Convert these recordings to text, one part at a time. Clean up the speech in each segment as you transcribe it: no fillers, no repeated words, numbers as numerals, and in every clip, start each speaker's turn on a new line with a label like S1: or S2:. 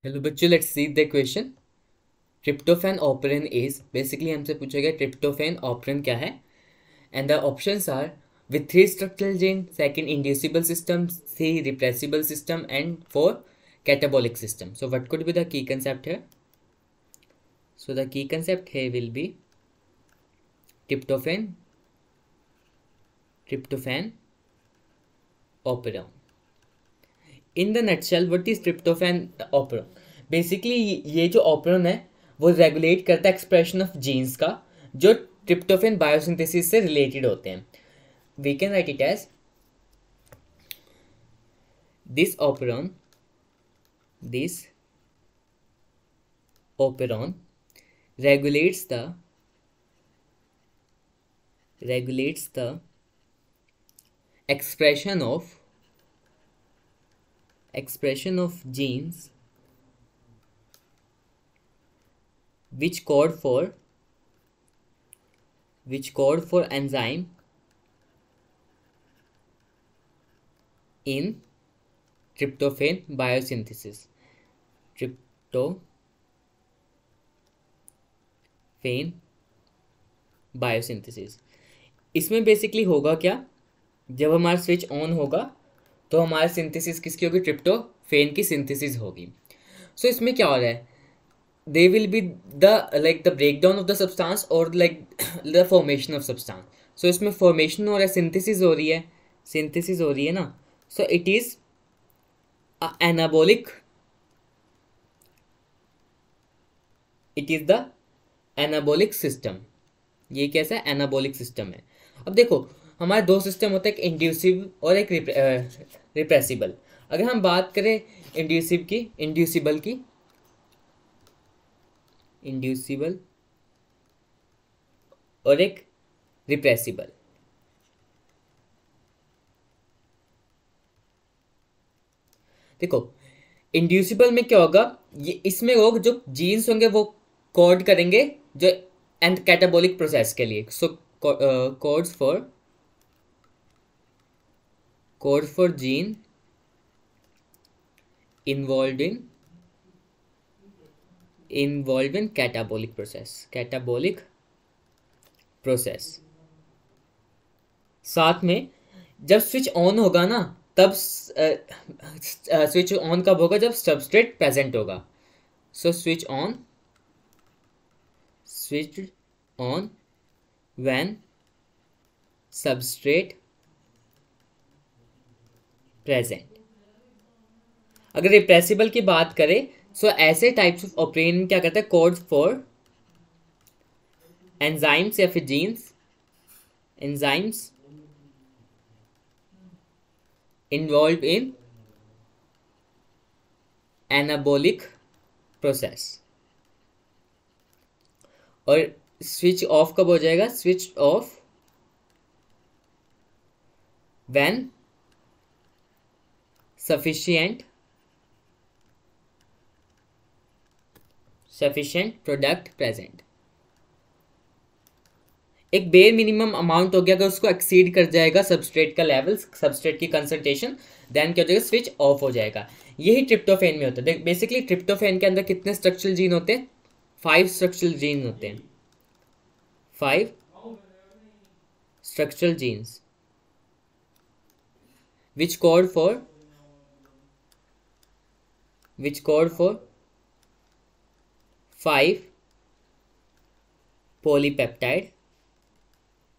S1: Hello बच्चों, let's see the question. Tryptophan operon is basically हमसे पूछा गया ट्रिप्टोफैन ऑपरेन क्या है. And the options are with three structural gene, second inducible system, three repressible system, and four catabolic system. So what could be the key concept here? So the key concept here will be tryptophan operon. In the nutshell what is tryptophan operant. Basically ये जो operant है वो regulate करता है expression of jeans का जो tryptophan biosynthesis से related होते हैं. We can write it as this operon regulates the expression of genes which code for enzyme in tryptophan biosynthesis. इसमें बेसिकली होगा क्या, जब हमारा स्विच ऑन होगा तो हमारा सिंथेसिस किसकी होगी, ट्रिप्टोफेन की सिंथेसिस होगी. सो इसमें क्या हो रहा है, they will be the breakdown of the substance और द फॉर्मेशन ऑफ सब्सटेंस. सो इसमें फॉर्मेशन हो रहा है, सिंथेसिस हो रही है ना. So it is anabolic, it is the anabolic system. ये कैसा है, एनाबोलिक सिस्टम है. अब देखो हमारे दो सिस्टम होते हैं, एक इंड्यूसिव और एक रिप्रेसिबल. अगर हम बात करें इंड्यूसिबल और एक रिप्रेसिबल. देखो इंड्यूसिबल में क्या होगा, ये इसमें लोग जो जीन्स होंगे वो कोड करेंगे जो एंड कैटाबोलिक प्रोसेस के लिए. So codes for gene involved in catabolic process. साथ में जब स्विच ऑन होगा ना, तब स्विच ऑन कब होगा, जब सबस्ट्रेट प्रेजेंट होगा. So switch on when substrate present. अगर रिप्रेसिबल की बात करें, सो ऐसे टाइप्स ऑफ ऑपरेन क्या करता है, कोड फॉर एंजाइम्स या फिर genes, enzymes involve in anabolic process. और स्विच ऑफ कब हो जाएगा, switch off when sufficient product present. एक बेर मिनिमम अमाउंट हो गया, अगर उसको एक्सीड कर जाएगा सबस्ट्रेट का लेवल, सबस्ट्रेट की कंसंट्रेशन, देन क्या हो जाएगा, स्विच ऑफ हो जाएगा. यही ट्रिप्टोफैन में होता है. बेसिकली ट्रिप्टोफैन के अंदर कितने स्ट्रक्चरल जीन होते हैं, 5 स्ट्रक्चरल जीन होते हैं. 5 structural genes which code for 5 polypeptide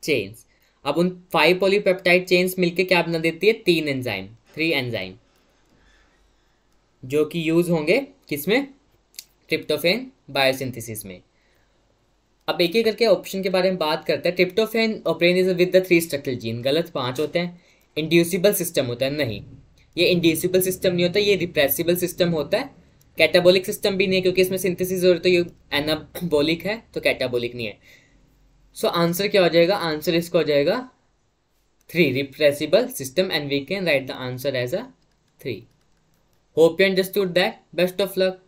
S1: chains. अब उन 5 पॉलीपेप्टाइड चेन्स मिलके क्या बना देती है, 3 एंजाइम जो कि यूज होंगे किसमें, ट्रिप्टोफैन बायोसिंथेसिस में. अब एक एक करके ऑप्शन के बारे में बात करते हैं. Tryptophan operon is with the 3 structural gene, गलत 5 होते हैं. इंड्यूसिबल सिस्टम होता है, नहीं ये इंड्यूसिबल सिस्टम नहीं होता, ये रिप्रेसिबल सिस्टम होता है. कैटाबोलिक सिस्टम भी नहीं है क्योंकि इसमें सिंथेसिस हो रही है, तो ये एनाबोलिक है तो कैटाबोलिक नहीं है. सो आंसर क्या हो जाएगा, आंसर इसका हो जाएगा 3 repressible system, and we can write the answer as a 3. Hope you understood that. Best of luck.